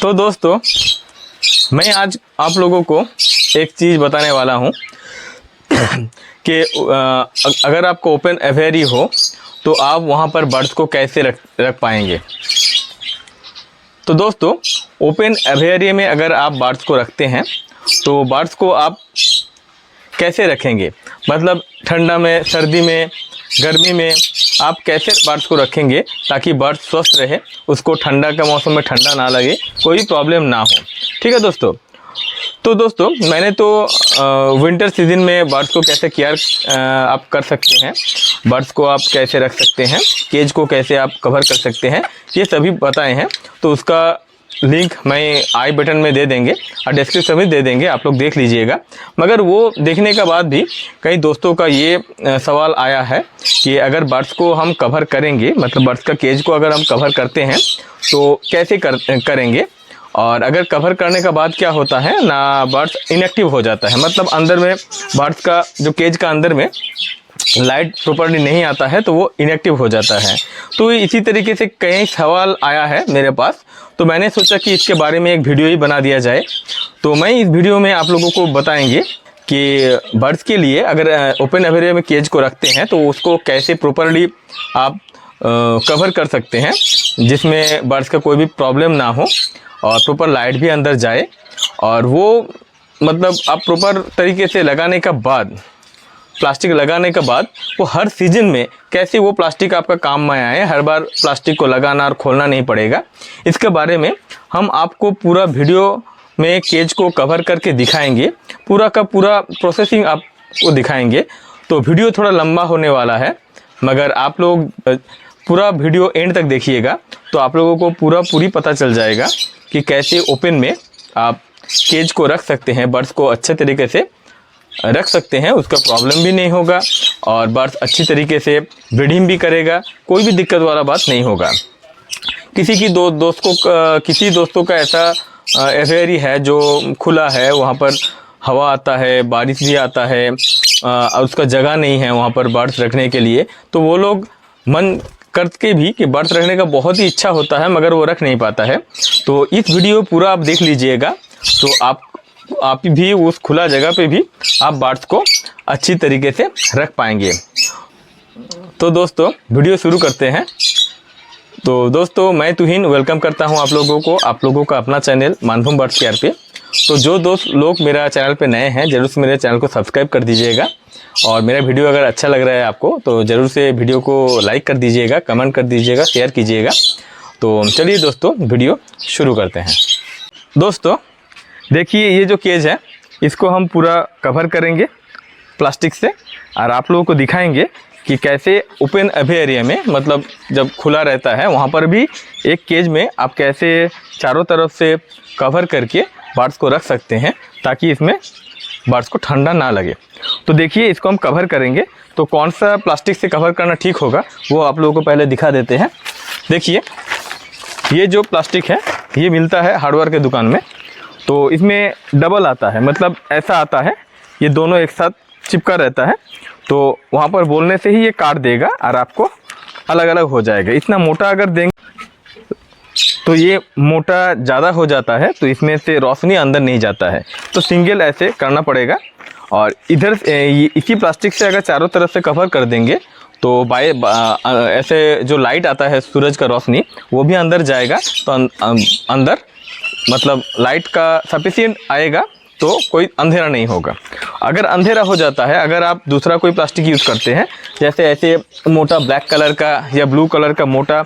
तो दोस्तों, मैं आज आप लोगों को एक चीज़ बताने वाला हूँ कि अगर आपको ओपन एवियरी हो तो आप वहाँ पर बर्ड्स को कैसे रख पाएंगे। तो दोस्तों, ओपन एवियरी में अगर आप बर्ड्स को रखते हैं तो बर्ड्स को आप कैसे रखेंगे, मतलब ठंडा में, सर्दी में, गर्मी में आप कैसे बर्ड्स को रखेंगे ताकि बर्ड स्वस्थ रहे, उसको ठंडा के मौसम में ठंडा ना लगे, कोई प्रॉब्लम ना हो। ठीक है दोस्तों। तो दोस्तों, मैंने तो विंटर सीजन में बर्ड्स को कैसे केयर आप कर सकते हैं, बर्ड्स को आप कैसे रख सकते हैं, केज को कैसे आप कवर कर सकते हैं, ये सभी बताए हैं। तो उसका लिंक मैं आई बटन में दे देंगे और डिस्क्रिप्शन में दे देंगे, आप लोग देख लीजिएगा। मगर वो देखने के बाद भी कई दोस्तों का ये सवाल आया है कि अगर बर्ड्स को हम कवर करेंगे, मतलब बर्ड्स का केज को अगर हम कवर करते हैं तो कैसे करेंगे, और अगर कवर करने का बाद क्या होता है ना, बर्ड्स इनएक्टिव हो जाता है, मतलब अंदर में बर्ड्स का जो केज का अंदर में लाइट प्रॉपर्ली नहीं आता है तो वो इनएक्टिव हो जाता है। तो इसी तरीके से कई सवाल आया है मेरे पास, तो मैंने सोचा कि इसके बारे में एक वीडियो ही बना दिया जाए। तो मैं इस वीडियो में आप लोगों को बताएंगे कि बर्ड्स के लिए अगर ओपन एवियरी में केज को रखते हैं तो उसको कैसे प्रॉपर्ली आप कवर कर सकते हैं जिसमें बर्ड्स का कोई भी प्रॉब्लम ना हो और प्रॉपर लाइट भी अंदर जाए, और वो मतलब आप प्रॉपर तरीके से लगाने का बाद, प्लास्टिक लगाने के बाद वो हर सीजन में कैसे वो प्लास्टिक आपका काम में आए, हर बार प्लास्टिक को लगाना और खोलना नहीं पड़ेगा। इसके बारे में हम आपको पूरा वीडियो में केज को कवर करके दिखाएंगे, पूरा का पूरा प्रोसेसिंग आपको दिखाएंगे। तो वीडियो थोड़ा लंबा होने वाला है, मगर आप लोग पूरा वीडियो एंड तक देखिएगा तो आप लोगों को पूरी पता चल जाएगा कि कैसे ओपन में आप केज को रख सकते हैं, बर्ड्स को अच्छे तरीके से रख सकते हैं, उसका प्रॉब्लम भी नहीं होगा और बर्ड्स अच्छी तरीके से ब्रीडिंग भी करेगा, कोई भी दिक्कत वाला बात नहीं होगा। किसी दोस्तों का ऐसा एवियरी है जो खुला है, वहाँ पर हवा आता है, बारिश भी आता है, उसका जगह नहीं है वहाँ पर बर्ड्स रखने के लिए, तो वो लोग मन करके भी कि बर्ड्स रखने का बहुत ही इच्छा होता है मगर वो रख नहीं पाता है। तो इस वीडियो पूरा आप देख लीजिएगा तो आप भी उस खुला जगह पे भी आप बर्ड्स को अच्छी तरीके से रख पाएंगे। तो दोस्तों, वीडियो शुरू करते हैं। तो दोस्तों, मैं तुहिन वेलकम करता हूं आप लोगों का अपना चैनल मानभूम बर्ड्स केयर पे। तो जो दोस्त लोग मेरा चैनल पे नए हैं, जरूर से मेरे चैनल को सब्सक्राइब कर दीजिएगा, और मेरा वीडियो अगर अच्छा लग रहा है आपको तो ज़रूर से वीडियो को लाइक कर दीजिएगा, कमेंट कर दीजिएगा, शेयर कीजिएगा। तो चलिए दोस्तों, वीडियो शुरू करते हैं। दोस्तों देखिए, ये जो केज है इसको हम पूरा कवर करेंगे प्लास्टिक से, और आप लोगों को दिखाएंगे कि कैसे ओपन एवियरी में, मतलब जब खुला रहता है वहाँ पर भी एक केज में आप कैसे चारों तरफ से कवर करके बर्ड्स को रख सकते हैं ताकि इसमें बर्ड्स को ठंडा ना लगे। तो देखिए, इसको हम कवर करेंगे तो कौन सा प्लास्टिक से कवर करना ठीक होगा वो आप लोगों को पहले दिखा देते हैं। देखिए, ये जो प्लास्टिक है ये मिलता है हार्डवेयर के दुकान में, तो इसमें डबल आता है, मतलब ऐसा आता है, ये दोनों एक साथ चिपका रहता है, तो वहाँ पर बोलने से ही ये काट देगा और आपको अलग अलग हो जाएगा। इतना मोटा अगर देंगे तो ये मोटा ज़्यादा हो जाता है, तो इसमें से रोशनी अंदर नहीं जाता है, तो सिंगल ऐसे करना पड़ेगा। और इधर इसी प्लास्टिक से अगर चारों तरफ से कवर कर देंगे तो ऐसे जो लाइट आता है सूरज का रोशनी वो भी अंदर जाएगा, तो अंदर मतलब लाइट का सफिशिएंट आएगा, तो कोई अंधेरा नहीं होगा। अगर अंधेरा हो जाता है, अगर आप दूसरा कोई प्लास्टिक यूज़ करते हैं, जैसे ऐसे मोटा ब्लैक कलर का या ब्लू कलर का मोटा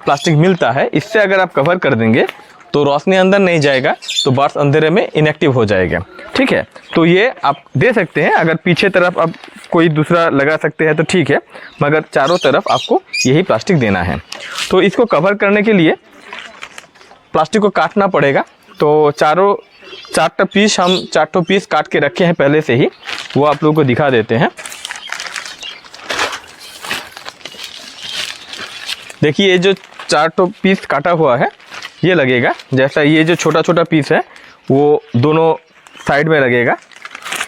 प्लास्टिक मिलता है, इससे अगर आप कवर कर देंगे तो रोशनी अंदर नहीं जाएगा, तो बर्ड्स अंधेरे में इनएक्टिव हो जाएगा। ठीक है, तो ये आप दे सकते हैं, अगर पीछे तरफ आप कोई दूसरा लगा सकते हैं तो ठीक है, मगर चारों तरफ आपको यही प्लास्टिक देना है। तो इसको कवर करने के लिए प्लास्टिक को काटना पड़ेगा, तो चार पीस काट के रखे हैं पहले से ही, वो आप लोगों को दिखा देते हैं। देखिए, ये जो 4 पीस काटा हुआ है ये लगेगा, जैसा ये जो छोटा छोटा पीस है वो दोनों साइड में लगेगा,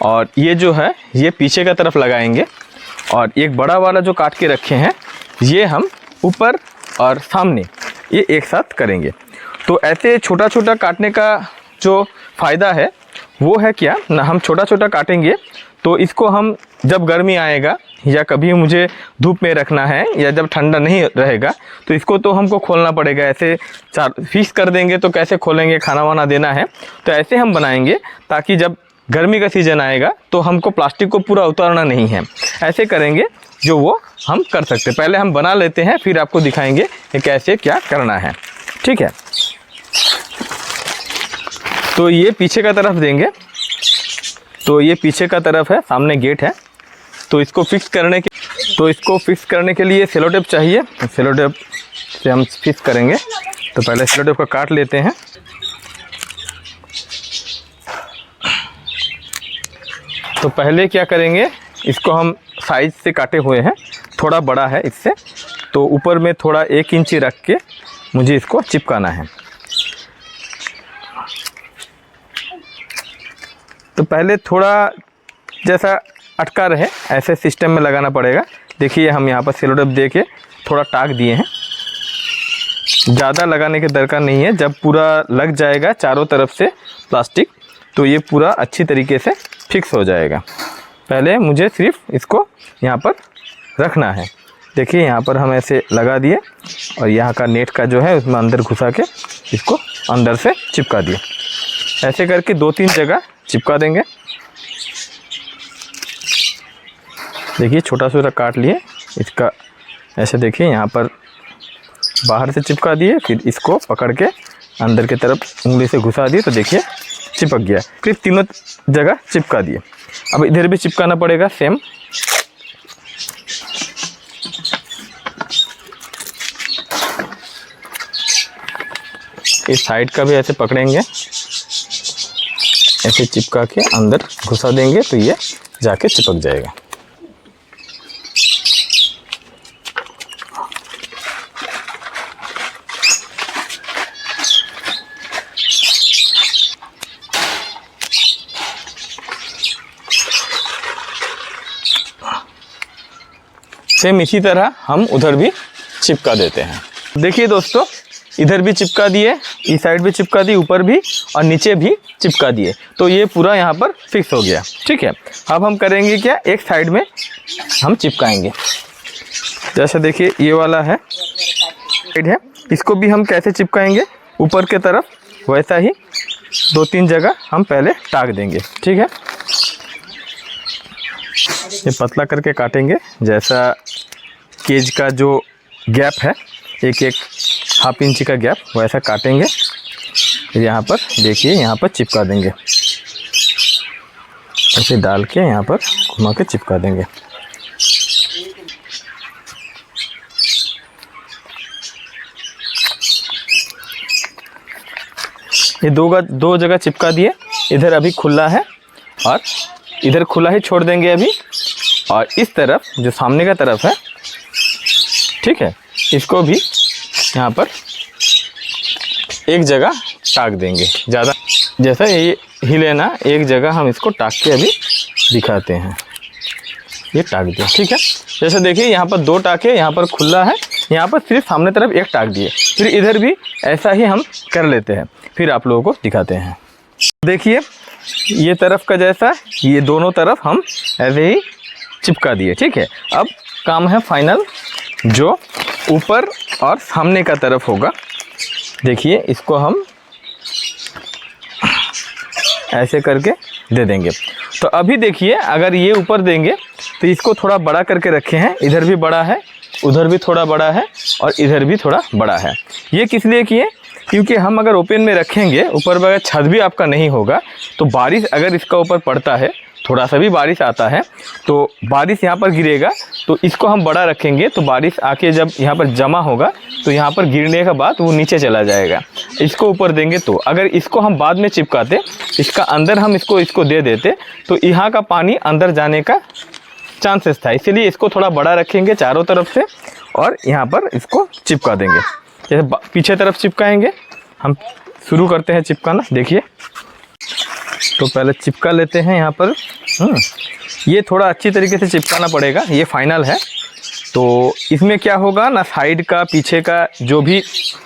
और ये जो है ये पीछे का तरफ लगाएंगे, और एक बड़ा वाला जो काट के रखे हैं ये हम ऊपर और सामने ये एक साथ करेंगे। तो ऐसे छोटा छोटा काटने का जो फ़ायदा है वो है क्या ना, हम छोटा छोटा काटेंगे तो इसको हम जब गर्मी आएगा या कभी मुझे धूप में रखना है या जब ठंडा नहीं रहेगा तो इसको तो हमको खोलना पड़ेगा। ऐसे चार फिक्स कर देंगे तो कैसे खोलेंगे, खाना वाना देना है। तो ऐसे हम बनाएंगे ताकि जब गर्मी का सीज़न आएगा तो हमको प्लास्टिक को पूरा उतारना नहीं है। ऐसे करेंगे जो वो हम कर सकते। पहले हम बना लेते हैं, फिर आपको दिखाएंगे कि कैसे क्या करना है। ठीक है, तो ये पीछे का तरफ देंगे। तो ये पीछे का तरफ है, सामने गेट है। तो इसको फिक्स करने के लिए सेलो टेप चाहिए। सेलो टेप से हम फिक्स करेंगे। तो पहले सेलो टेप को काट लेते हैं। तो पहले क्या करेंगे, इसको हम साइज से काटे हुए हैं, थोड़ा बड़ा है इससे, तो ऊपर में थोड़ा 1 इंची रख के मुझे इसको चिपकाना है। तो पहले थोड़ा जैसा अटका रहे ऐसे सिस्टम में लगाना पड़ेगा। देखिए हम यहाँ पर सेलो टेप दे के थोड़ा टाक दिए हैं, ज़्यादा लगाने की दरकार नहीं है। जब पूरा लग जाएगा चारों तरफ से प्लास्टिक तो ये पूरा अच्छी तरीके से फिक्स हो जाएगा। पहले मुझे सिर्फ इसको यहाँ पर रखना है। देखिए यहाँ पर हम ऐसे लगा दिए और यहाँ का नेट का जो है उसमें अंदर घुसा के इसको अंदर से चिपका दिए। ऐसे करके 2-3 जगह चिपका देंगे। देखिए छोटा छोटा काट लिए इसका, ऐसे देखिए यहाँ पर बाहर से चिपका दिए, फिर इसको पकड़ के अंदर की तरफ उंगली से घुसा दिए तो देखिए चिपक गया। फिर तीनों जगह चिपका दिए। अब इधर भी चिपकाना पड़ेगा सेम। इस साइड का भी ऐसे पकड़ेंगे, ऐसे चिपका के अंदर घुसा देंगे तो ये जाके चिपक जाएगा। सेम इसी तरह हम उधर भी चिपका देते हैं। देखिए दोस्तों, इधर भी चिपका दिए, इस साइड भी चिपका दी, ऊपर भी और नीचे भी चिपका दिए। तो ये पूरा यहाँ पर फिक्स हो गया। ठीक है, अब हम करेंगे क्या, एक साइड में हम चिपकाएंगे। जैसे देखिए ये वाला है, साइड है, इसको भी हम कैसे चिपकाएंगे, ऊपर के तरफ वैसा ही 2-3 जगह हम पहले टाक देंगे। ठीक है, ये पतला करके काटेंगे, जैसा केज का जो गैप है 1-1.5 इंच का गैप वैसा काटेंगे। फिर यहाँ पर देखिए यहाँ पर चिपका देंगे, ऐसे डाल के यहाँ पर घुमा के चिपका देंगे। ये दो जगह चिपका दिए। इधर अभी खुला है और इधर खुला ही छोड़ देंगे अभी। और इस तरफ जो सामने का तरफ है, ठीक है, इसको भी यहाँ पर एक जगह टाक देंगे। ज़्यादा जैसा ये हिले ना, एक जगह हम इसको टाक के अभी दिखाते हैं। ये टाक दिया। ठीक है, जैसे देखिए यहाँ पर 2 टाके, यहाँ पर खुला है, यहाँ पर सिर्फ सामने तरफ 1 टाक दिए। फिर इधर भी ऐसा ही हम कर लेते हैं, फिर आप लोगों को दिखाते हैं। देखिए ये तरफ का जैसा, ये दोनों तरफ हम ऐसे ही चिपका दिए। ठीक है, अब काम है फाइनल, जो ऊपर और सामने का तरफ होगा। देखिए इसको हम ऐसे करके दे देंगे। तो अभी देखिए अगर ये ऊपर देंगे तो इसको थोड़ा बड़ा करके रखे हैं, इधर भी बड़ा है, उधर भी थोड़ा बड़ा है और इधर भी थोड़ा बड़ा है। ये किस लिए किए, क्योंकि हम अगर ओपन में रखेंगे, ऊपर अगर छत भी आपका नहीं होगा तो बारिश अगर इसका ऊपर पड़ता है, थोड़ा सा भी बारिश आता है तो बारिश यहाँ पर गिरेगा। तो इसको हम बड़ा रखेंगे तो बारिश आके जब यहाँ पर जमा होगा तो यहाँ पर गिरने के बाद वो नीचे चला जाएगा। इसको ऊपर देंगे तो अगर इसको हम बाद में चिपकाते, इसका अंदर हम इसको दे देते तो यहाँ का पानी अंदर जाने का चांसेस था। इसीलिए इसको थोड़ा बड़ा रखेंगे चारों तरफ से और यहाँ पर इसको चिपका देंगे। जैसे पीछे तरफ चिपकाएंगे, हम शुरू करते हैं चिपकाना। देखिए तो पहले चिपका लेते हैं यहाँ पर। ये थोड़ा अच्छी तरीके से चिपकाना पड़ेगा, ये फाइनल है। तो इसमें क्या होगा ना, साइड का पीछे का जो भी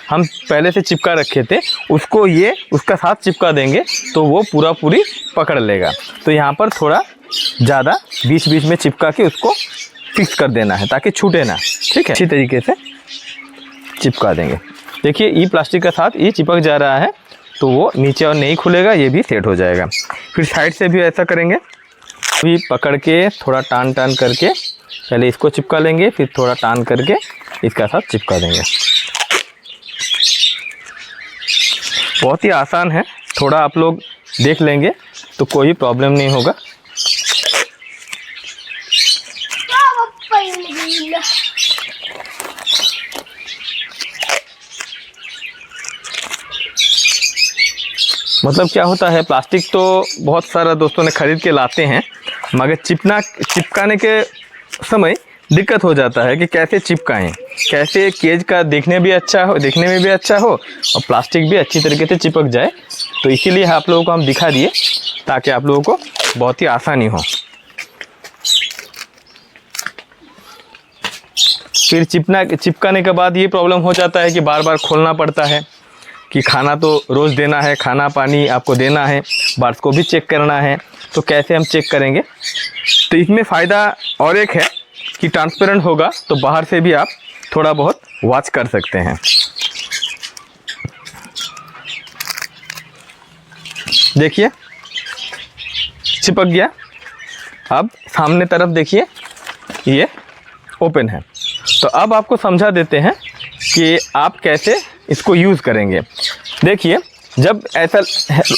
हम पहले से चिपका रखे थे उसको ये उसका साथ चिपका देंगे तो वो पूरी पकड़ लेगा। तो यहाँ पर थोड़ा ज़्यादा बीच बीच में चिपका के उसको फिक्स कर देना है ताकि छूटे ना। ठीक है, अच्छी तरीके से चिपका देंगे। देखिए ये प्लास्टिक का साथ ये चिपक जा रहा है तो वो नीचे और नहीं खुलेगा, ये भी सेट हो जाएगा। फिर साइड से भी ऐसा करेंगे, अभी पकड़ के थोड़ा टान करके पहले इसको चिपका लेंगे, फिर थोड़ा टान करके इसका साथ चिपका देंगे। बहुत ही आसान है, थोड़ा आप लोग देख लेंगे तो कोई प्रॉब्लम नहीं होगा। मतलब क्या होता है, प्लास्टिक तो बहुत सारा दोस्तों ने खरीद के लाते हैं, मगर चिपकाने के समय दिक्कत हो जाता है कि कैसे चिपकाएं, कैसे केज का देखने में भी अच्छा हो और प्लास्टिक भी अच्छी तरीके से चिपक जाए। तो इसीलिए आप लोगों को हम दिखा दिए ताकि आप लोगों को बहुत ही आसानी हो। फिर चिपकाने के बाद ये प्रॉब्लम हो जाता है कि बार बार खोलना पड़ता है कि खाना तो रोज़ देना है, खाना पानी आपको देना है, बार्स को भी चेक करना है। तो कैसे हम चेक करेंगे? तो इसमें फ़ायदा और एक है कि ट्रांसपेरेंट होगा तो बाहर से भी आप थोड़ा बहुत वॉच कर सकते हैं। देखिए चिपक गया। अब सामने तरफ देखिए ये ओपन है। तो अब आपको समझा देते हैं कि आप कैसे इसको यूज़ करेंगे। देखिए जब ऐसा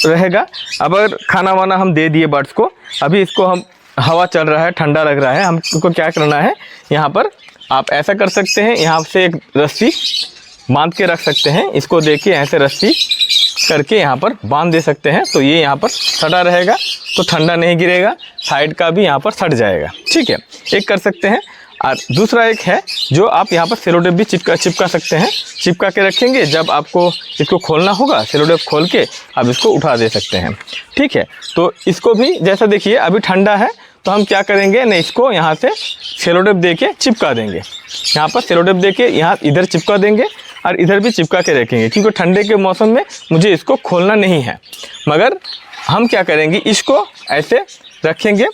रहेगा, अब अगर खाना वाना हम दे दिए बर्ड्स को, अभी इसको हम हवा चल रहा है, ठंडा लग रहा है, हमको क्या करना है, यहाँ पर आप ऐसा कर सकते हैं, यहाँ से एक रस्सी बांध के रख सकते हैं। इसको देखिए ऐसे रस्सी करके यहाँ पर बांध दे सकते हैं तो ये यहाँ पर सटा रहेगा तो ठंडा नहीं गिरेगा, साइड का भी यहाँ पर सट जाएगा। ठीक है, एक कर सकते हैं। और दूसरा एक है जो आप यहाँ पर सेलो टेप भी चिपका सकते हैं, चिपका के रखेंगे। जब आपको इसको खोलना होगा सेलो टेप खोल के आप इसको उठा दे सकते हैं। ठीक है, तो इसको भी जैसा देखिए अभी ठंडा है तो हम क्या करेंगे ना, इसको यहाँ से सेलो टेप दे के चिपका देंगे। यहाँ पर सेलो टेप दे के यहाँ इधर चिपका देंगे और इधर भी चिपका के रखेंगे, क्योंकि ठंडे के मौसम में मुझे इसको खोलना नहीं है। मगर हम क्या करेंगे, इसको ऐसे रखेंगे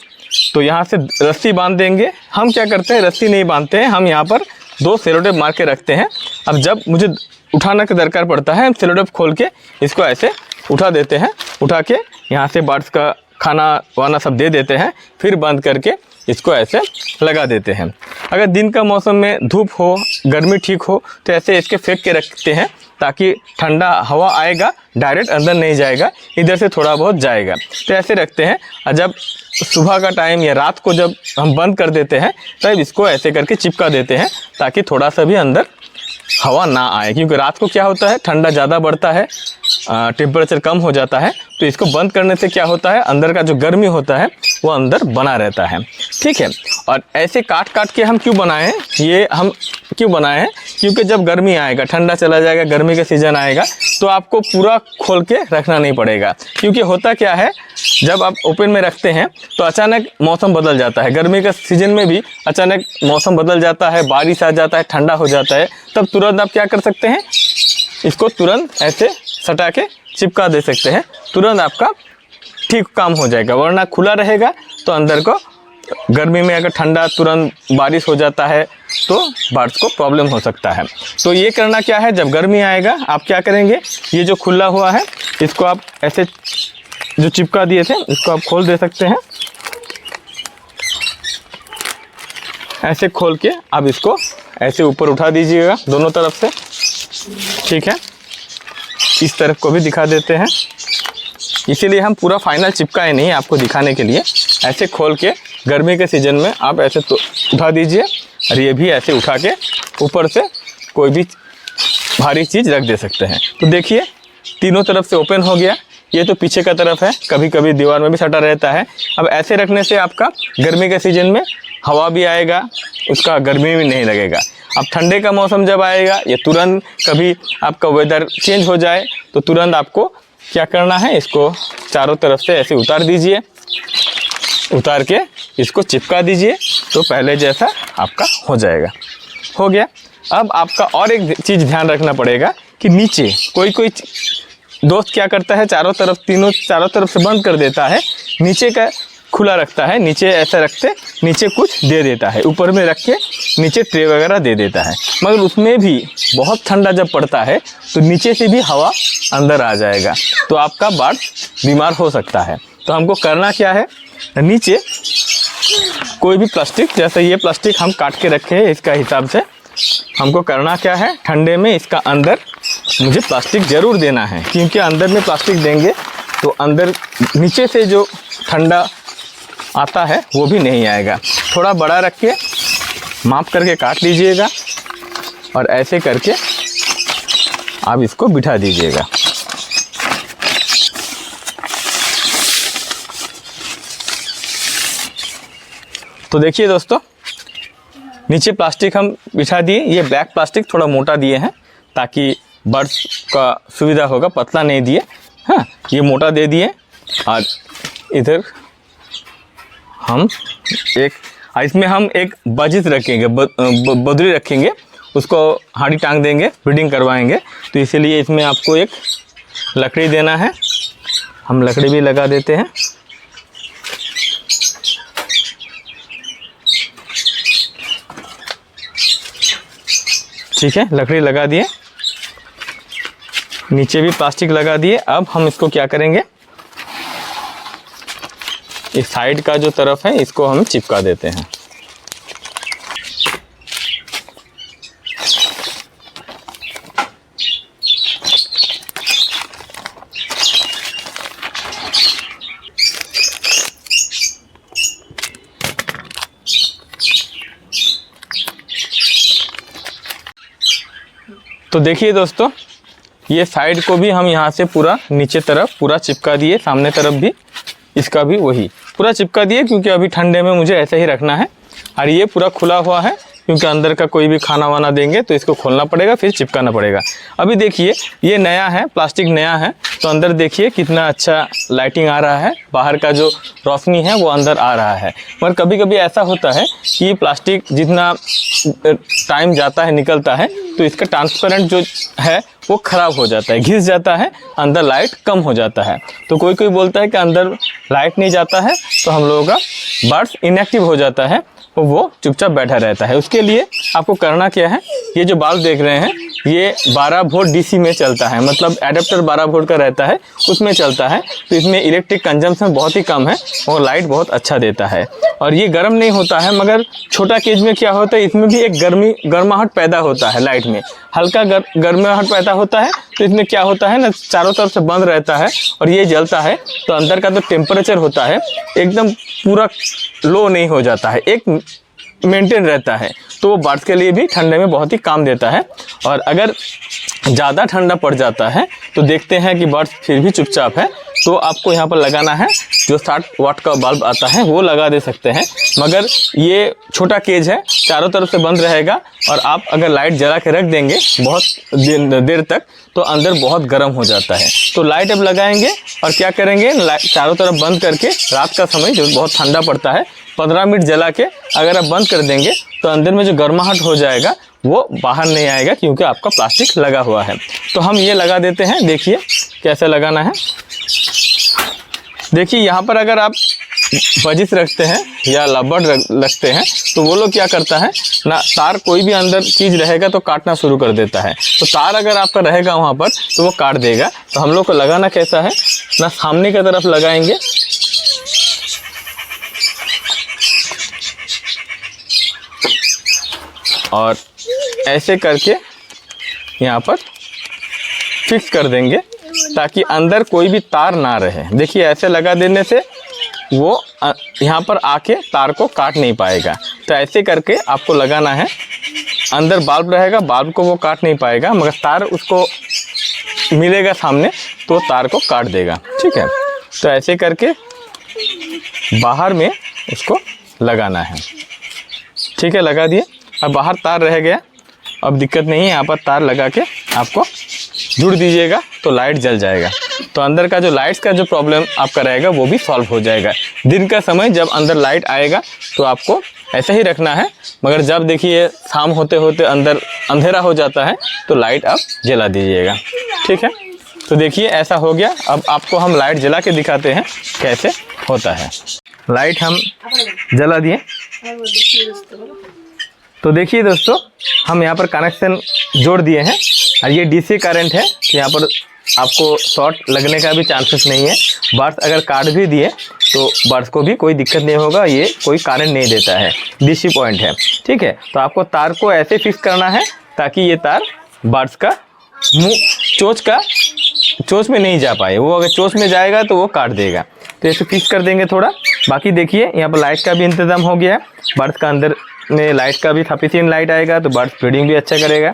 तो यहाँ से रस्सी बांध देंगे। हम क्या करते हैं, रस्सी नहीं बांधते हैं, हम यहाँ पर 2 सेलो टेप मार के रखते हैं। अब जब मुझे उठाना का दरकार पड़ता है, हम सेलो टेप खोल के इसको ऐसे उठा देते हैं, उठा के यहाँ से बर्ड्स का खाना वाना सब दे देते हैं, फिर बंद करके इसको ऐसे लगा देते हैं। अगर दिन का मौसम में धूप हो, गर्मी ठीक हो तो ऐसे इसके फेंक के रखते हैं ताकि ठंडा हवा आएगा डायरेक्ट अंदर नहीं जाएगा, इधर से थोड़ा बहुत जाएगा। तो ऐसे रखते हैं और जब सुबह का टाइम या रात को जब हम बंद कर देते हैं तब इसको ऐसे करके चिपका देते हैं ताकि थोड़ा सा भी अंदर हवा ना आए, क्योंकि रात को क्या होता है, ठंडा ज़्यादा बढ़ता है, टेम्परेचर कम हो जाता है। तो इसको बंद करने से क्या होता है, अंदर का जो गर्मी होता है वो अंदर बना रहता है। ठीक है, और ऐसे काट के हम क्यों बनाए हैं, ये हम क्यों बनाए हैं, क्योंकि जब गर्मी आएगा, ठंडा चला जाएगा, गर्मी का सीज़न आएगा तो आपको पूरा खोल के रखना नहीं पड़ेगा। क्योंकि होता क्या है, जब आप ओपन में रखते हैं तो अचानक मौसम बदल जाता है, गर्मी का सीज़न में भी अचानक मौसम बदल जाता है, बारिश आ जाता है, ठंडा हो जाता है, तब तुरंत आप क्या कर सकते हैं, इसको तुरंत ऐसे सटा के चिपका दे सकते हैं, तुरंत आपका ठीक काम हो जाएगा। वरना खुला रहेगा तो अंदर को गर्मी में अगर ठंडा तुरंत बारिश हो जाता है तो बर्ड्स को प्रॉब्लम हो सकता है। तो ये करना क्या है, जब गर्मी आएगा आप क्या करेंगे, ये जो खुला हुआ है इसको आप ऐसे जो चिपका दिए थे इसको आप खोल दे सकते हैं। ऐसे खोल के आप इसको ऐसे ऊपर उठा दीजिएगा दोनों तरफ से। ठीक है, इस तरफ को भी दिखा देते हैं, इसीलिए हम पूरा फाइनल चिपकाए नहीं, आपको दिखाने के लिए। ऐसे खोल के गर्मी के सीज़न में आप ऐसे तो उठा दीजिए और ये भी ऐसे उठा के ऊपर से कोई भी भारी चीज़ रख दे सकते हैं। तो देखिए तीनों तरफ से ओपन हो गया। ये तो पीछे का तरफ है, कभी कभी दीवार में भी सटा रहता है। अब ऐसे रखने से आपका गर्मी के सीज़न में हवा भी आएगा, उसका गर्मी भी नहीं लगेगा। अब ठंडे का मौसम जब आएगा या तुरंत कभी आपका वेदर चेंज हो जाए तो तुरंत आपको क्या करना है, इसको चारों तरफ से ऐसे उतार दीजिए। उतार के इसको चिपका दीजिए, तो पहले जैसा आपका हो जाएगा। हो गया। अब आपका और एक चीज़ ध्यान रखना पड़ेगा कि नीचे कोई दोस्त क्या करता है, चारों तरफ से बंद कर देता है, नीचे का खुला रखता है, नीचे ऐसा रखते नीचे कुछ दे देता है, ऊपर में रख के नीचे ट्रे वगैरह दे देता है, मगर उसमें भी बहुत ठंडा जब पड़ता है तो नीचे से भी हवा अंदर आ जाएगा, तो आपका बर्ड बीमार हो सकता है। तो हमको करना क्या है, नीचे कोई भी प्लास्टिक, जैसे ये प्लास्टिक हम काट के रखे हैं, इसका हिसाब से हमको करना क्या है, ठंडे में इसका अंदर मुझे प्लास्टिक ज़रूर देना है, क्योंकि अंदर में प्लास्टिक देंगे तो अंदर नीचे से जो ठंडा आता है वो भी नहीं आएगा। थोड़ा बड़ा रख के माप करके काट लीजिएगा और ऐसे करके आप इसको बिठा दीजिएगा। तो देखिए दोस्तों, नीचे प्लास्टिक हम बिछा दिए, ये ब्लैक प्लास्टिक थोड़ा मोटा दिए हैं ताकि बर्ड्स का सुविधा होगा, पतला नहीं दिए, हाँ ये मोटा दे दिए। और इधर हम इसमें हम एक बजित रखेंगे, बदरी रखेंगे, उसको हांडी टांग देंगे, ब्रीडिंग करवाएंगे, तो इसीलिए इसमें आपको एक लकड़ी देना है। हम लकड़ी भी लगा देते हैं। ठीक है, लकड़ी लगा दिए, नीचे भी प्लास्टिक लगा दिए। अब हम इसको क्या करेंगे, इस साइड का जो तरफ है इसको हम चिपका देते हैं। तो देखिए दोस्तों, ये साइड को भी हम यहाँ से पूरा नीचे तरफ पूरा चिपका दिए, सामने तरफ भी इसका भी वही पूरा चिपका दिए, क्योंकि अभी ठंडे में मुझे ऐसे ही रखना है। और ये पूरा खुला हुआ है क्योंकि अंदर का कोई भी खाना वाना देंगे तो इसको खोलना पड़ेगा, फिर चिपकाना पड़ेगा। अभी देखिए ये नया है, प्लास्टिक नया है, तो अंदर देखिए कितना अच्छा लाइटिंग आ रहा है, बाहर का जो रोशनी है वो अंदर आ रहा है। मगर कभी कभी ऐसा होता है कि प्लास्टिक जितना टाइम जाता है निकलता है तो इसका ट्रांसपेरेंट जो है वो ख़राब हो जाता है, घिस जाता है, अंदर लाइट कम हो जाता है। तो कोई बोलता है कि अंदर लाइट नहीं जाता है तो हम लोगों का बर्ड्स इनएक्टिव हो जाता है, तो वो चुपचाप बैठा रहता है। उसके लिए आपको करना क्या है, ये जो बल्ब देख रहे हैं ये 12 वोल्ट डीसी में चलता है, मतलब एडेप्टर 12 वोल्ट का रहता है, उसमें चलता है, तो इसमें इलेक्ट्रिक कंजम्पशन बहुत ही कम है और लाइट बहुत अच्छा देता है। और ये गर्म नहीं होता है, मगर छोटा केज में क्या होता है, इसमें भी एक गर्माहट पैदा होता है, लाइट में हल्का गर्माहट पैदा होता है, तो इसमें क्या होता है ना, चारों तरफ से बंद रहता है और ये जलता है, तो अंदर का जो टेम्परेचर होता है एकदम पूरा लो नहीं हो जाता है, एक मेंटेन रहता है, तो वो बर्ड्स के लिए भी ठंडे में बहुत ही काम देता है। और अगर ज़्यादा ठंडा पड़ जाता है तो देखते हैं कि बर्ड्स फिर भी चुपचाप है, तो आपको यहाँ पर लगाना है जो 60 वाट का बल्ब आता है वो लगा दे सकते हैं। मगर ये छोटा केज है, चारों तरफ से बंद रहेगा, और आप अगर लाइट जला के रख देंगे बहुत देर तक तो अंदर बहुत गर्म हो जाता है। तो लाइट अब लगाएंगे और क्या करेंगे, चारों तरफ बंद करके रात का समय जो बहुत ठंडा पड़ता है 15 मिनट जला के अगर आप बंद कर देंगे तो अंदर में जो गर्माहट हो जाएगा वो बाहर नहीं आएगा, क्योंकि आपका प्लास्टिक लगा हुआ है। तो हम ये लगा देते हैं, देखिए कैसे लगाना है। देखिए यहाँ पर अगर आप बजिस रखते हैं या लबड़ रखते हैं तो वो लोग क्या करता है ना, तार कोई भी अंदर चीज़ रहेगा तो काटना शुरू कर देता है, तो तार अगर आपका रहेगा वहाँ पर तो वो काट देगा। तो हम लोग को लगाना कैसा है ना, सामने की तरफ लगाएंगे, और ऐसे करके यहाँ पर फिक्स कर देंगे ताकि अंदर कोई भी तार ना रहे। देखिए ऐसे लगा देने से वो यहाँ पर आके तार को काट नहीं पाएगा। तो ऐसे करके आपको लगाना है, अंदर बल्ब रहेगा, बल्ब को वो काट नहीं पाएगा, मगर तार उसको मिलेगा सामने तो तार को काट देगा। ठीक है, तो ऐसे करके बाहर में उसको लगाना है। ठीक है, लगा दिए। अब बाहर तार रह गया, अब दिक्कत नहीं है, यहाँ पर तार लगा के आपको जुड़ दीजिएगा तो लाइट जल जाएगा। तो अंदर का जो लाइट्स का जो प्रॉब्लम आपका रहेगा वो भी सॉल्व हो जाएगा। दिन का समय जब अंदर लाइट आएगा तो आपको ऐसा ही रखना है, मगर जब देखिए शाम होते होते अंदर अंधेरा हो जाता है तो लाइट आप जला दीजिएगा। ठीक है, तो देखिए ऐसा हो गया। अब आपको हम लाइट जला के दिखाते हैं कैसे होता है। लाइट हम जला दिए। तो देखिए दोस्तों, हम यहाँ पर कनेक्शन जोड़ दिए हैं और ये डीसी करंट है, यहाँ पर आपको शॉर्ट लगने का भी चांसेस नहीं है। बर्ड्स अगर काट भी दिए तो बर्ड्स को भी कोई दिक्कत नहीं होगा, ये कोई करंट नहीं देता है, डीसी पॉइंट है। ठीक है, तो आपको तार को ऐसे फिक्स करना है ताकि ये तार बर्ड्स का मुँह चोंच में नहीं जा पाए। वो अगर चोंच में जाएगा तो वो काट देगा, तो ऐसे फिक्स कर देंगे थोड़ा। बाकी देखिए यहाँ पर लाइट का भी इंतज़ाम हो गया है। बर्ड्स का अंदर में लाइट का भी सफिशिएंट लाइट आएगा तो बर्ड्स ब्रीडिंग भी अच्छा करेगा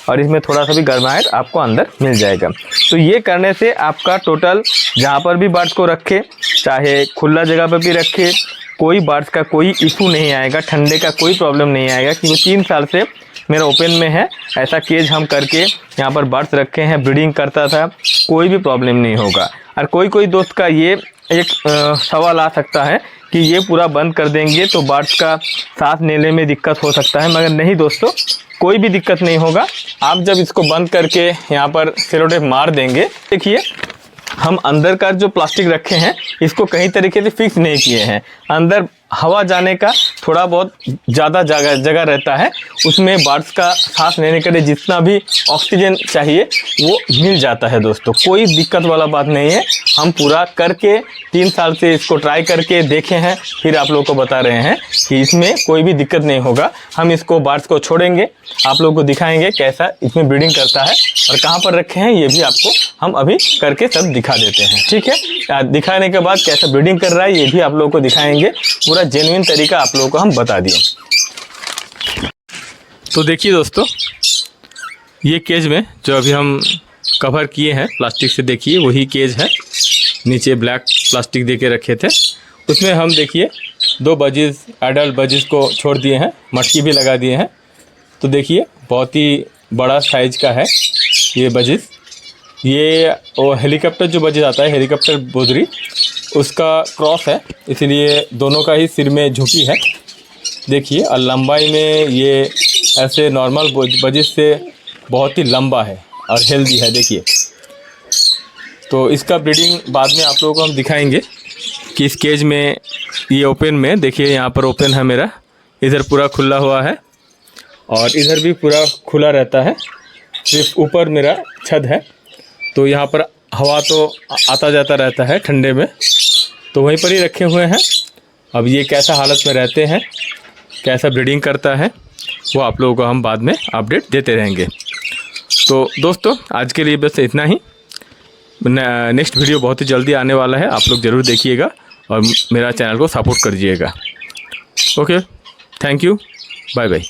और इसमें थोड़ा सा भी गर्माहट आपको अंदर मिल जाएगा। तो ये करने से आपका टोटल जहाँ पर भी बर्ड्स को रखे, चाहे खुला जगह पर भी रखे, कोई बर्ड्स का कोई इशू नहीं आएगा, ठंडे का कोई प्रॉब्लम नहीं आएगा। क्योंकि 3 साल से मेरा ओपन में है, ऐसा केज हम करके यहाँ पर बर्ड्स रखे हैं, ब्रीडिंग करता था, कोई भी प्रॉब्लम नहीं होगा। और कोई दोस्त का ये एक सवाल आ सकता है कि ये पूरा बंद कर देंगे तो बर्ड्स का सांस लेने में दिक्कत हो सकता है, मगर नहीं दोस्तों, कोई भी दिक्कत नहीं होगा। आप जब इसको बंद करके यहाँ पर सेलो टेप मार देंगे, देखिए हम अंदर का जो प्लास्टिक रखे हैं इसको कहीं तरीके से फिक्स नहीं किए हैं। अंदर हवा जाने का थोड़ा बहुत ज़्यादा जगह रहता है, उसमें बर्ड्स का सांस लेने के लिए जितना भी ऑक्सीजन चाहिए वो मिल जाता है दोस्तों। कोई दिक्कत वाला बात नहीं है। हम पूरा करके 3 साल से इसको ट्राई करके देखे हैं, फिर आप लोगों को बता रहे हैं कि इसमें कोई भी दिक्कत नहीं होगा। हम इसको बर्ड्स को छोड़ेंगे, आप लोगों को दिखाएंगे कैसा इसमें ब्रीडिंग करता है और कहाँ पर रखे हैं ये भी आपको हम अभी करके सब दिखा देते हैं। ठीक है, दिखाने के बाद कैसा ब्रीडिंग कर रहा है ये भी आप लोगों को दिखाएंगे। पूरा जेन्युइन तरीका आप लोगों को हम बता दिए। तो देखिए दोस्तों, ये केज में जो अभी हम कवर किए हैं प्लास्टिक से, देखिए वही केज है। नीचे ब्लैक प्लास्टिक दे के रखे थे, उसमें हम देखिए 2 बजीज एडल्ट बजीज को छोड़ दिए हैं, मटकी भी लगा दिए हैं। तो देखिए बहुत ही बड़ा साइज का है ये बजीज। ये वो हेलीकॉप्टर जो बजीज आता है, हेलीकॉप्टर बोदरी, उसका क्रॉस है, इसीलिए दोनों का ही सिर में झुकी है। देखिए, और लंबाई में ये ऐसे नॉर्मल बजीज से बहुत ही लंबा है और हेल्दी है। देखिए, तो इसका ब्रीडिंग बाद में आप लोगों को हम दिखाएंगे कि इस केज में ये ओपन में देखिए, यहाँ पर ओपन है मेरा, इधर पूरा खुला हुआ है और इधर भी पूरा खुला रहता है। सिर्फ ऊपर मेरा छत है, तो यहाँ पर हवा तो आता जाता रहता है ठंडे में, तो वहीं पर ही रखे हुए हैं। अब ये कैसा हालत में रहते हैं, कैसा ब्रीडिंग करता है, वो आप लोगों को हम बाद में अपडेट देते रहेंगे। तो दोस्तों, आज के लिए बस इतना ही। नेक्स्ट वीडियो बहुत ही जल्दी आने वाला है, आप लोग ज़रूर देखिएगा और मेरा चैनल को सपोर्ट करिएगा। Okay, thank you, bye bye.